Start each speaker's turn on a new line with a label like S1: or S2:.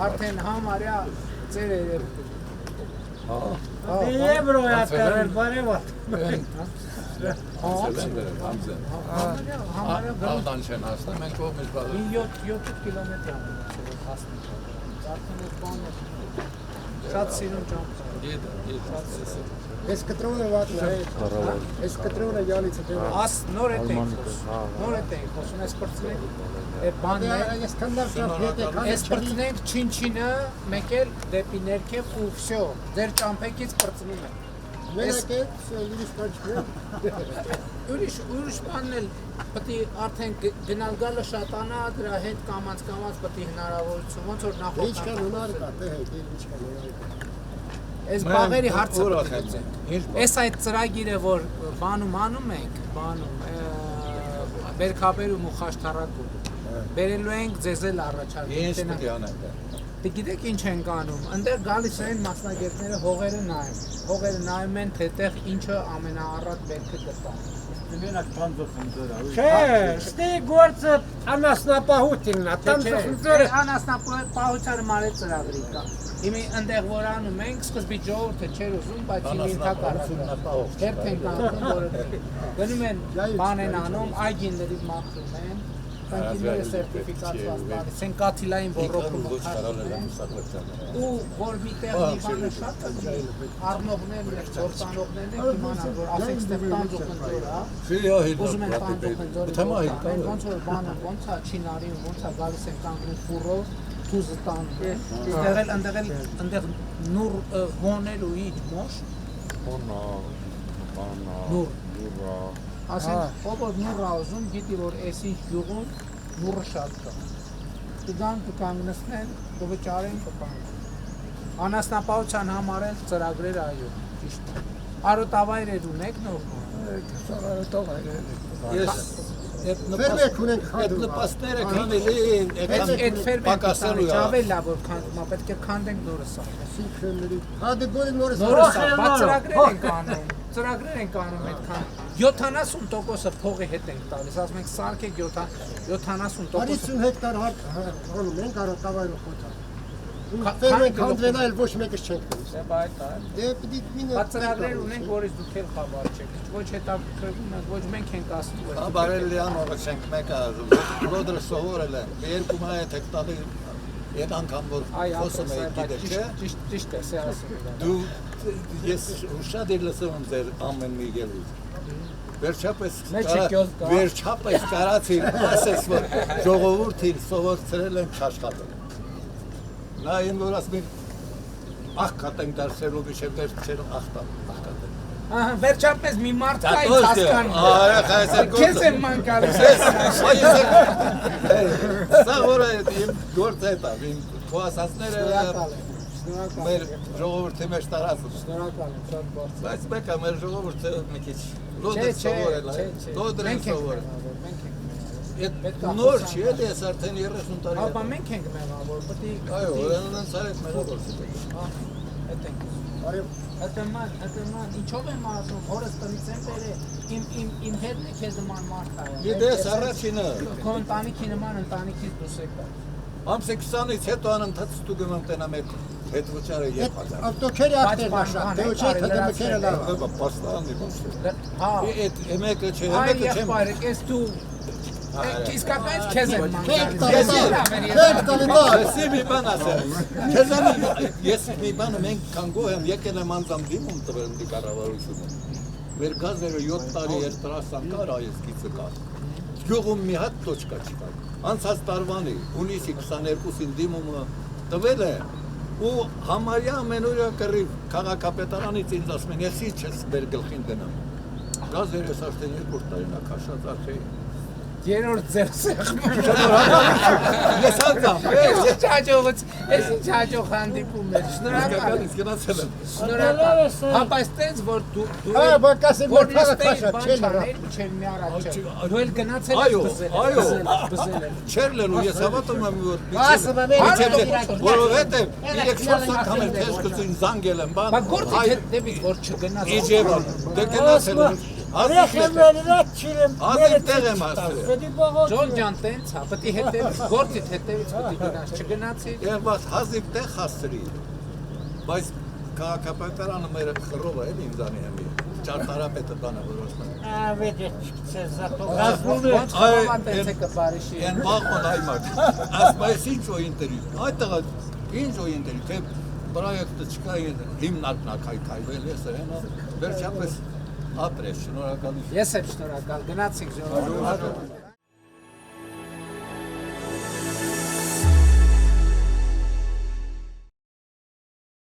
S1: Արդեն համարյա ծեր էր
S2: Եվրոյա կարել բարևա
S3: Համարյա չեն հասնում, մենք կողմից բաղում
S1: 7 կիլոմետր հասնում արդեն այդ բանը շատ սիրուն ճամփ
S4: Ես կտրոնը վատն է, ես կտրոնը յալիցը դեվա
S1: Աս նոր է տենք խոսում, ես պրծնենք այդ բանն է
S4: Ես կնդար շատ հետ է
S1: Ես պրծնենք չինչինը մեկ էլ դեպի ներքև ու վсё դեր ճամփեկից պրծնում է
S4: Մենակ է, ուրիշ կաչկրը
S1: Ուրիշ բանն էլ պետք է արդեն գնալ գալը շատանա դրա հետ կամած պետք է հնարավորություն ոնց որ նախորդ
S4: Ինչքան հնար կա, թե հետ, ինչքան հնար կա
S1: Այս բաղերի հարցը Այս այդ ծրագիրը որ անում ենք Բերքաբերում ու խաշտարակում Բերելու ենք ձեզ էլ առաջարկել Գիտեք ինչ ենք անում, ընդեղ գալիս են մասնագետները հողերը նայում են թե տեղ ինչը ամենաառատ բերքը գտա
S2: Չէ, ստի գործը անասնապահությունն է,
S1: Անասնապահությանը մարդ ծրագրի կա Հիմի ընդեղ որ անում ենք, սկզբի ժողովուրդը չէր ուզում, բայց հիմի ընդհակառակը Հերթ ենք անում, որը գնում են բան են անում, այգիների մաքրում են Կանգինները սերտիվիկացված տալիս են կաթիլային ոռոգումը ու որ մի տեղ մի բանը շատ առնողներն են, գործանողներն են իմանան, որ ասենք ստեղ տանձող ընձորա ուզում են տանձող ընձորը ոնց որ բանը ոնց է չինարին, ոնց է գալիս են կանգնում ֆուրով թուզը տան ընդեղ նուր հոներ ու իջ մոշ նուր Ասենք, ով նուռ ուզում, գիտի որ այս ինչ գյուղում նուռը շատ կա։ Կգան կկանգնեցնեն, կվճարեն կպանեն։ Անասնապահության համար էլ ծրագրեր այո, ճիշտ է։ Արոտավայրեր ունեք նորմալ։
S4: Ֆերմեր ունենք խանդում
S3: նպաստները քանդելի
S1: Այդ ֆերմերը ավելի լավ որ քանդում, պետք է քանդենք նորը սա։
S4: Հադե գորի նորը
S1: Նորը սա, բայց ծրագրեր ենք անում այդքան 70%-ը փողի հետ ենք տալիս, ասում ենք սարքեք 70%-ը
S4: 50 հեկտար հանում ենք արոտավայրը խոթա Ֆերմեր քանդվելա էլ ոչ մեկս չենք տալիս
S1: Բայց ծրագրեր ունենք, որից դուք էլ խաբար չեք, ոչ հետաքրքրվում ենք, ոչ մենք ենք ասում
S3: Բարելյան օրացենք մեկը լոդրը սովորել է, երկու այդ հեկտարի Այդ անգամ որ խոսում եք գիտեք չէ
S1: Ճիշտ է, սա ասում
S3: Դու ես շատ էլ լսում եմ ձեր ամեն մի ելույթ Վերջապես կարացին ասես որ ժողովուրդին սովորցրել են աշխատել Նայեն որ ասում են աղքատ ենք դարձել ու միշև վերջեր աղքատել
S1: Վերջապես մի մարդ կա ինձ հասկանում Քեզ եմ ման գալիս
S3: Սա որ իմ գործ է տա Քո ասածները մեր ժողովրդի մեջ տարածում
S1: Շնորհակալ եմ, շատ բարձր
S3: Բայց մեկը մեր ժողովուրդը մի քիչ լոդը սովորել է Լոդը սովորել Նոր չի էլ ես արդեն 30 տարի
S1: Ապա մենք ենք մեղավոր, պետք է
S3: Այո, ուրեմն սա այդ մեր գործը
S1: Այդ ենք Հետեման, ինչով եմ ասում, հորս տնից եմ բերել, իմ հետն է քեզ նման մարդ է
S3: Գիտես առաջինը
S1: Քո ընտանիքի նման ընտանիքից դուս եկա
S3: Ամսի 20-ից հետո անընդհատ ստուգում եմ տենամ եք հետ վճարը 2000
S4: Ավտոքերի ակտեր մաշան, դե ոչ այդ մեկերը լավ
S3: Պաստանի
S1: Հա
S3: Այդ մեկը չէ, մեկը չեմ
S1: Ես դու Իսկապես քեզ եմ
S3: Ես մի բան ասեմ Ես մի բանը մենք կանգող եմ եկել եմ անձամ դիմում տվել մի կառավարությունը Մեր գազերը 7 տարի էր տրասան կար այս գիծը կար Գյուղում մի հատ տոչկա չկար Անցած տարվանի հունիսի 22-ին դիմումը տվել է ու համարյա ամենօրյա կռիվ քաղաքապետարանից ինձ ասում են ես ինչ ես մեր գլխին դնամ Գազերը ես արդեն 2 տարին ակաշած արխեի
S1: Երորդ ձեր սեղմում
S3: Ես անձամ
S1: Ես ինչ հաջող հանդիպում էր Շնորհակալ
S3: Ես գնացել եմ
S1: Շնորհակալ Հապայց տենց որ դու
S4: բակասի որ փախա չէ
S1: Չեմ մի առաջ Դու էլ գնացել ես բզել
S3: Չեր լելու ես հավատում եմ որ
S4: Ասում եմ
S3: Որովհետև 3-4 անգամ էլ թեժ կծին զանգել եմ բան
S1: Բայց գործի հետ դեպից որ չգնաց
S3: Իջև դե գնացել եմ
S2: Ռեխեմերիրա չիրեմ։
S3: Ազիվ տեղ եմ ասել։
S2: Պետք է բողոք։
S1: Ջոն ջան տենց, հա, պետք է հետևից, գործիդ հետևից պետք է գնաս, չգնացի։
S3: Եղված հազիվ տեղ հասցրի։ Բայց քաղաքապետարանը մեր խռովը էլ ինձանի հեմի։ Ճարտարապետը բանը որոշում է։
S2: Ավեջը չծեզատո գազվում է։
S1: Ոնց խորոման տենց է կբարիշի։
S3: Են բաղոն այմատ։ Ասմայս ինչ որ ինտերվյու։ Այդտեղ ինչ որ ինտերվյու, թե պրոյեկտը չկա հիմնարկնակ հայթայվել ես հենա։ Վերջապես ապրես, շնորհակալություն։
S1: Ես եմ շնորհակալ, գնացիք ժողովուրդ։